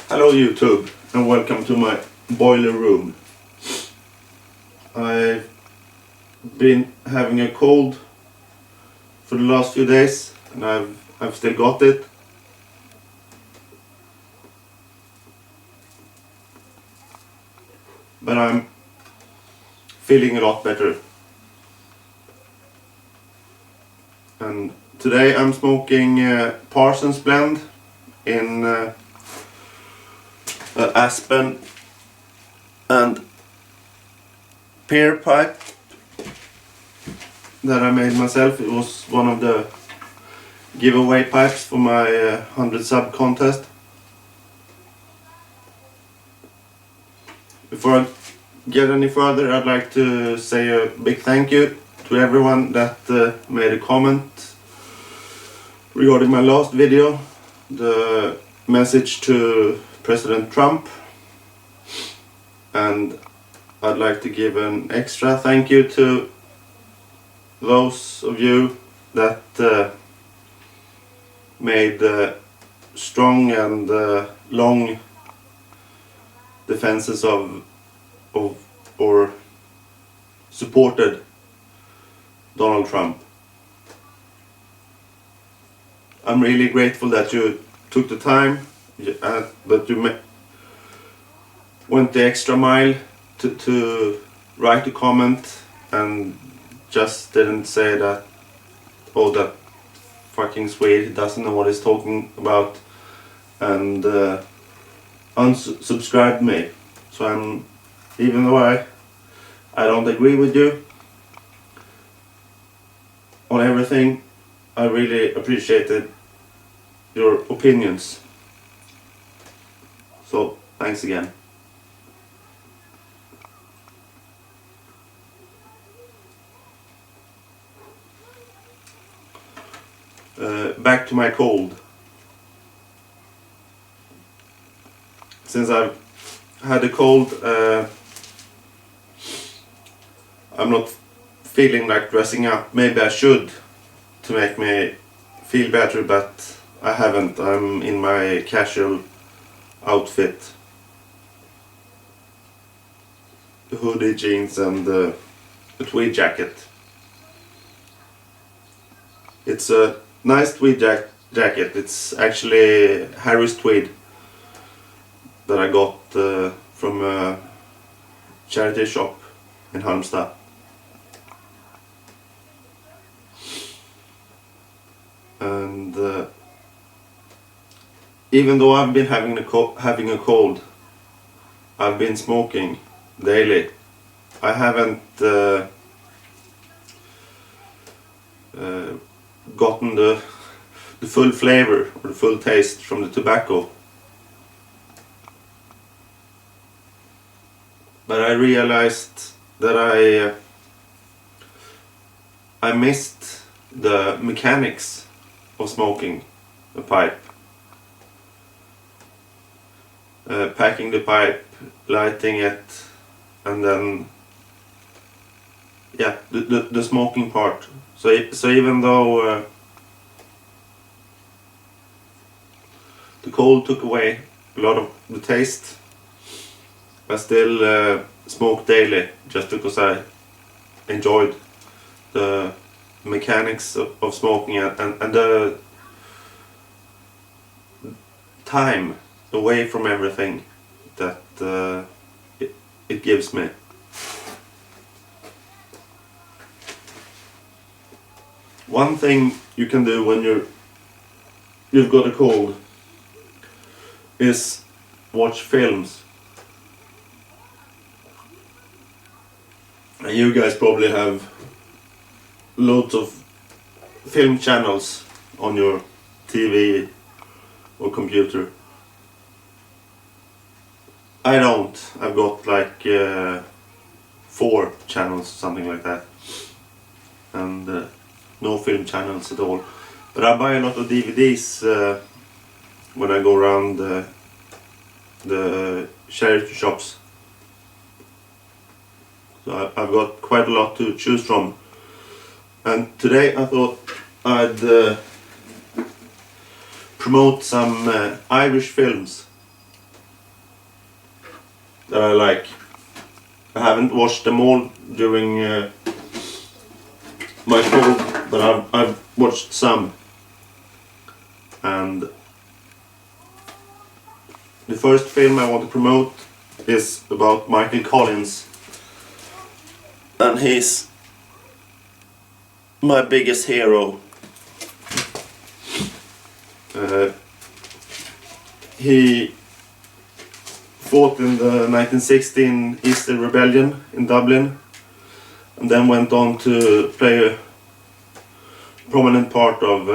Hello YouTube and welcome to my boiler room. I've been having a cold for the last few days and I've still got it. But I'm feeling a lot better. And today I'm smoking Parsons blend in aspen and pear pipe that I made myself. It was one of the giveaway pipes for my 100 sub contest. Before I get any further, I'd like to say a big thank you to everyone that made a comment regarding my last video, the message to President Trump, and I'd like to give an extra thank you to those of you that made strong and long defenses of or supported Donald Trump. I'm really grateful that you took the time, that you went the extra mile to write a comment and just didn't say that, oh, that fucking Swede doesn't know what he's talking about, and unsubscribed me. So even though I don't agree with you on everything, I really appreciated your opinions. So thanks again. Back to my cold. Since I've had a cold, I'm not feeling like dressing up. Maybe I should to make me feel better, but I haven't. I'm in my casual outfit. The hoodie, jeans and a tweed jacket. It's a nice tweed jacket. It's actually Harry's tweed that I got from a charity shop in Halmstad. And even though I've been having a cold, I've been smoking daily. I haven't gotten the full flavor or the full taste from the tobacco. But I realized that I missed the mechanics of smoking a pipe. Packing the pipe, lighting it, and then the smoking part. So even though the cold took away a lot of the taste, I still smoke daily just because I enjoyed the mechanics of smoking and the time away from everything that it gives me. One thing you can do when you've got a cold is watch films. And you guys probably have loads of film channels on your TV or computer. I don't. I've got like 4 channels, something like that. And no film channels at all. But I buy a lot of DVDs when I go around the charity shops. So I've got quite a lot to choose from. And today I thought I'd promote some Irish films that I like. I haven't watched them all during my cold, but I've watched some. And the first film I want to promote is about Michael Collins, and he's my biggest hero. He fought in the 1916 Easter Rebellion in Dublin, and then went on to play a prominent part of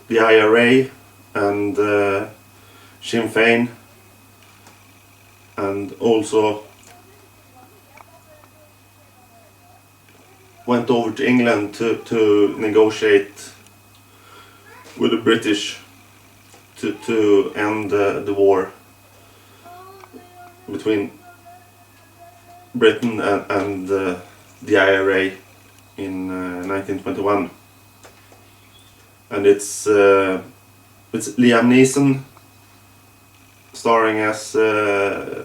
the IRA and Sinn Féin, and also went over to England to negotiate with the British to end the war between Britain and the IRA in 1921. And it's Liam Neeson starring as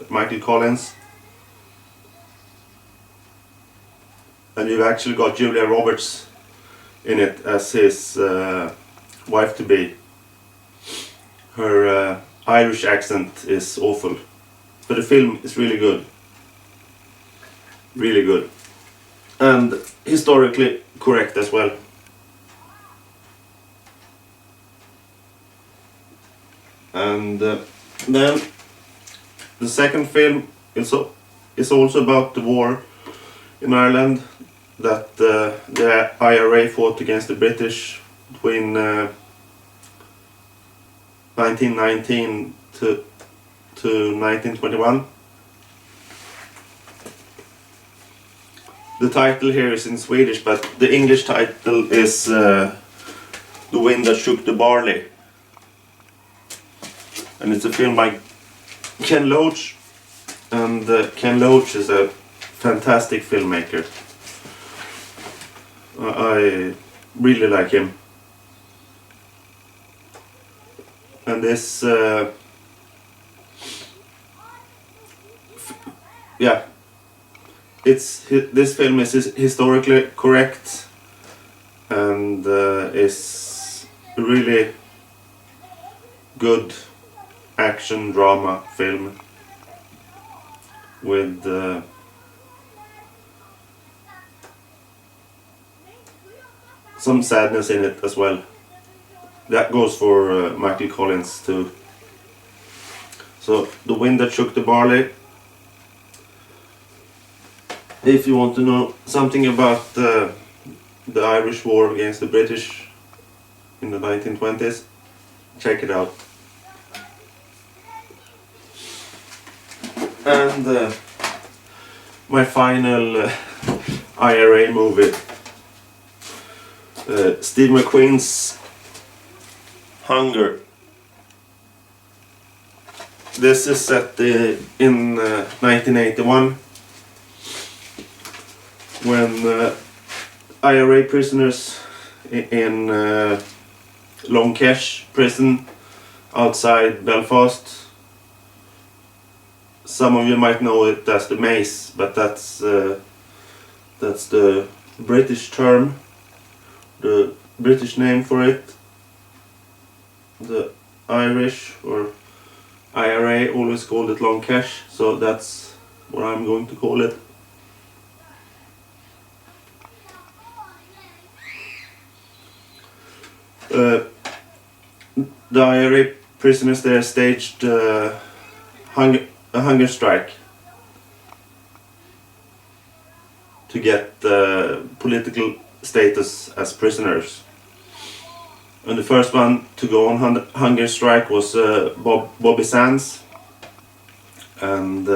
Michael Collins, and you've actually got Julia Roberts in it as his wife-to-be. Her Irish accent is awful, but the film is really good. Really good. And historically correct as well. And then the second film is also about the war in Ireland that the IRA fought against the British between 1919 to 1921. The title here is in Swedish, but the English title is The Wind That Shook the Barley. And it's a film by Ken Loach, and Ken Loach is a fantastic filmmaker. I really like him. And this this film is historically correct and is really good action drama film with some sadness in it as well. That goes for Michael Collins too. So, The Wind That Shook the Barley. If you want to know something about the Irish War against the British in the 1920s, check it out. And my final IRA movie, Steve McQueen's Hunger. This is set in 1981 when IRA prisoners in Long Kesh prison outside Belfast. Some of you might know it as the Mace, but that's the British term, the British name for it. The Irish or IRA always called it Long Kesh, so that's what I'm going to call it. The IRA prisoners there staged a hunger strike to get political status as prisoners. And the first one to go on hunger strike was Bobby Sands. And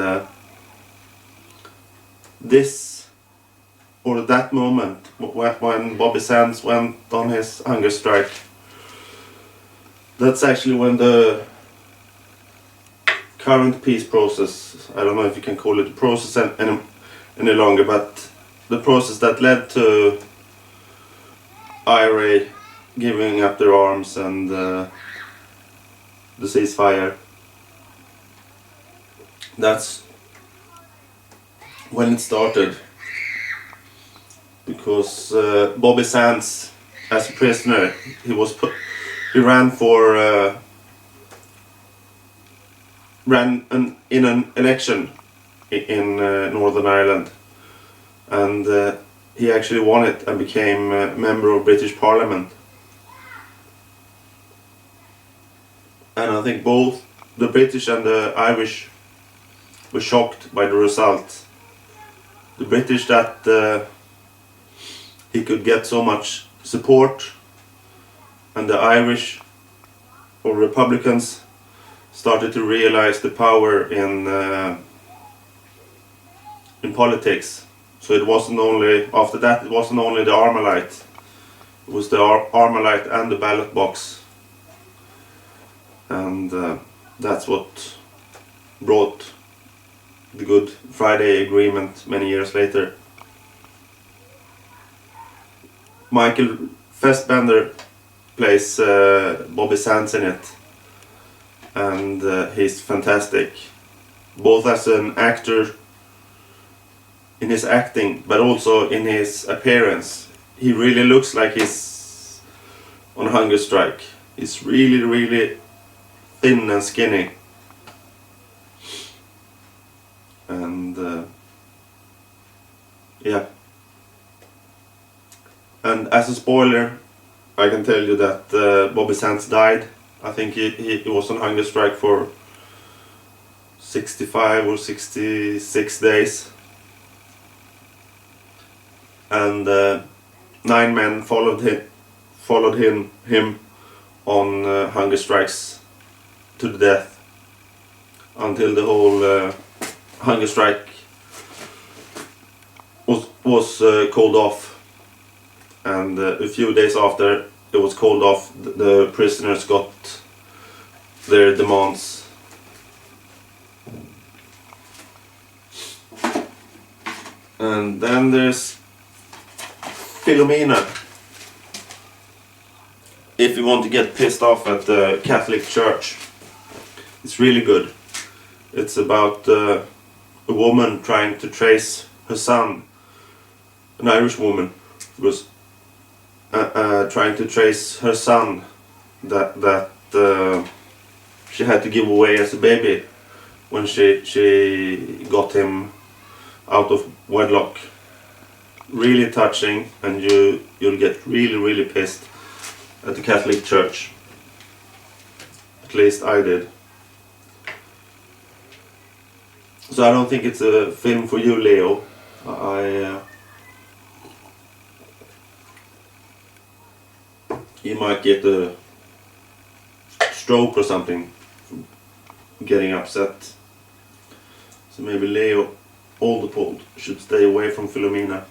that moment when Bobby Sands went on his hunger strike, that's actually when the current peace process, I don't know if you can call it a process any longer, but the process that led to IRA giving up their arms and the ceasefire, that's when it started, because Bobby Sands, as a prisoner, he ran for in an election in Northern Ireland, and he actually won it and became a member of British Parliament. And I think both the British and the Irish were shocked by the result. The British that he could get so much support, and the Irish or Republicans started to realize the power in politics. So it wasn't only, after that, it wasn't only the Armalite, it was the Armalite and the ballot box. And that's what brought the Good Friday Agreement many years later. Michael Fassbender plays Bobby Sands in it, and he's fantastic, both as an actor in his acting, but also in his appearance. He really looks like he's on hunger strike. He's really, really thin and skinny. And yeah. And as a spoiler, I can tell you that Bobby Sands died. I think he was on hunger strike for 65 or 66 days. And 9 men followed him on hunger strikes to the death, until the whole hunger strike was called off. And a few days after it was called off, the prisoners got their demands. And then there's Philomena. If you want to get pissed off at the Catholic Church, it's really good. It's about a woman trying to trace her son, an Irish woman, was trying to trace her son that she had to give away as a baby when she got him out of wedlock. Really touching, and you'll get really pissed at the Catholic Church. At least I did. So I don't think it's a film for you, Leo. You might get a stroke or something from getting upset. So maybe Leo Alderpold should stay away from Philomena.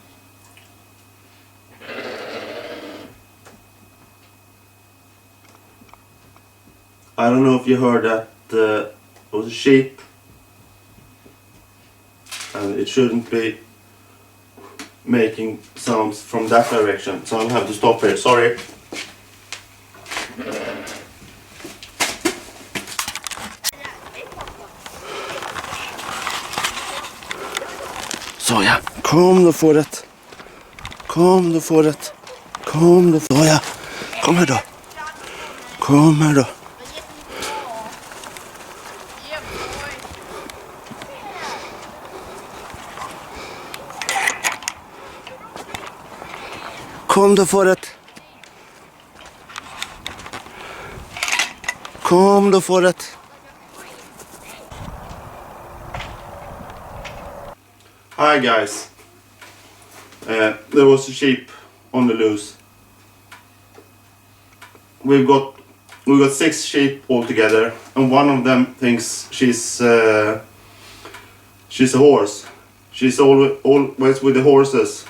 I don't know if you heard that it was a sheep, and it shouldn't be making sounds from that direction, so I'll have to stop here, sorry. Så ja, kom du får det. Kom du får det. Kom du får, ja. Kom här då. Kom här då. Kom du får det. Kom du får det. Hi guys, there was a sheep on the loose. We've got 6 sheep altogether, and one of them thinks she's a horse. She's always with the horses,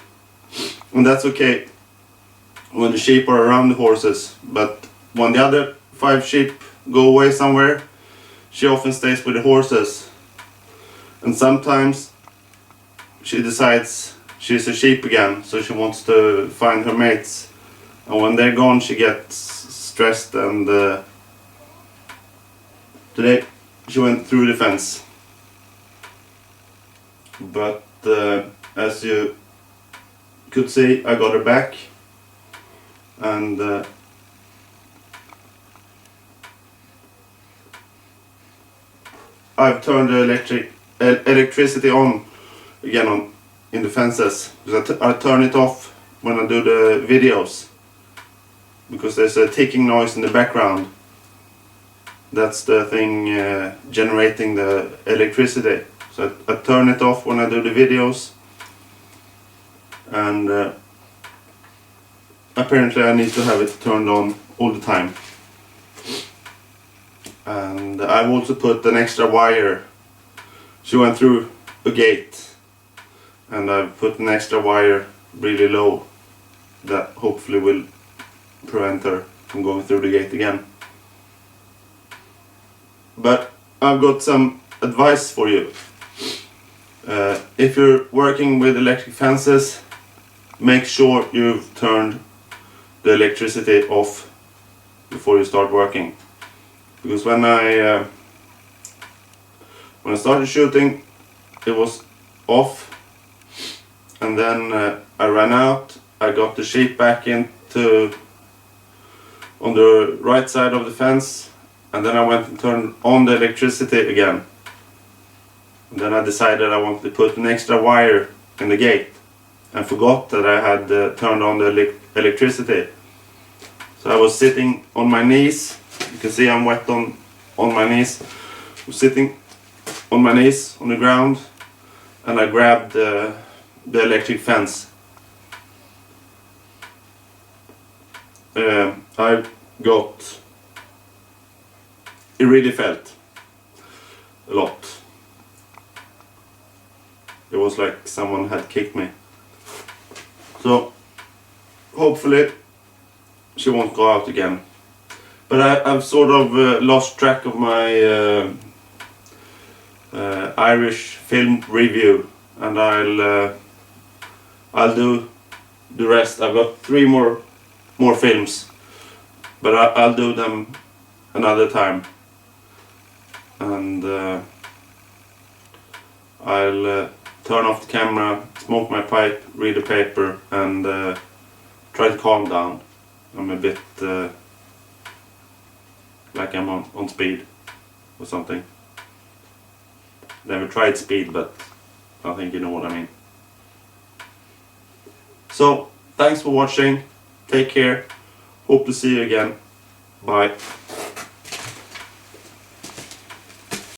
and that's okay when the sheep are around the horses. But when the other 5 sheep go away somewhere, she often stays with the horses, and sometimes she decides she's a sheep again, so she wants to find her mates. And when they're gone, she gets stressed, and today she went through the fence. But as you could see, I got her back, and I've turned the electricity on again in the fences, because I turn it off when I do the videos, because there's a ticking noise in the background. That's the thing generating the electricity. So I turn it off when I do the videos, and apparently I need to have it turned on all the time. And I've also put an extra wire. She went through a gate, and I've put an extra wire really low that hopefully will prevent her from going through the gate again. But I've got some advice for you. If you're working with electric fences, make sure you've turned the electricity off before you start working. Because when I started shooting, it was off, and then I ran out. I got the sheep back into on the right side of the fence, and then I went and turned on the electricity again. And then I decided I wanted to put an extra wire in the gate, and forgot that I had turned on the electricity. So I was sitting on my knees. You can see I'm wet on my knees. I was sitting on my knees on the ground, and I grabbed the electric fence. I got... It really felt a lot. It was like someone had kicked me. So hopefully she won't go out again. But I've sort of lost track of my Irish film review, and I'll do the rest. I've got 3 more films, but I'll do them another time. And I'll turn off the camera, smoke my pipe, read a paper, and try to calm down. I'm a bit like I'm on speed or something. Never tried speed, but I think you know what I mean. So, thanks for watching. Take care. Hope to see you again. Bye.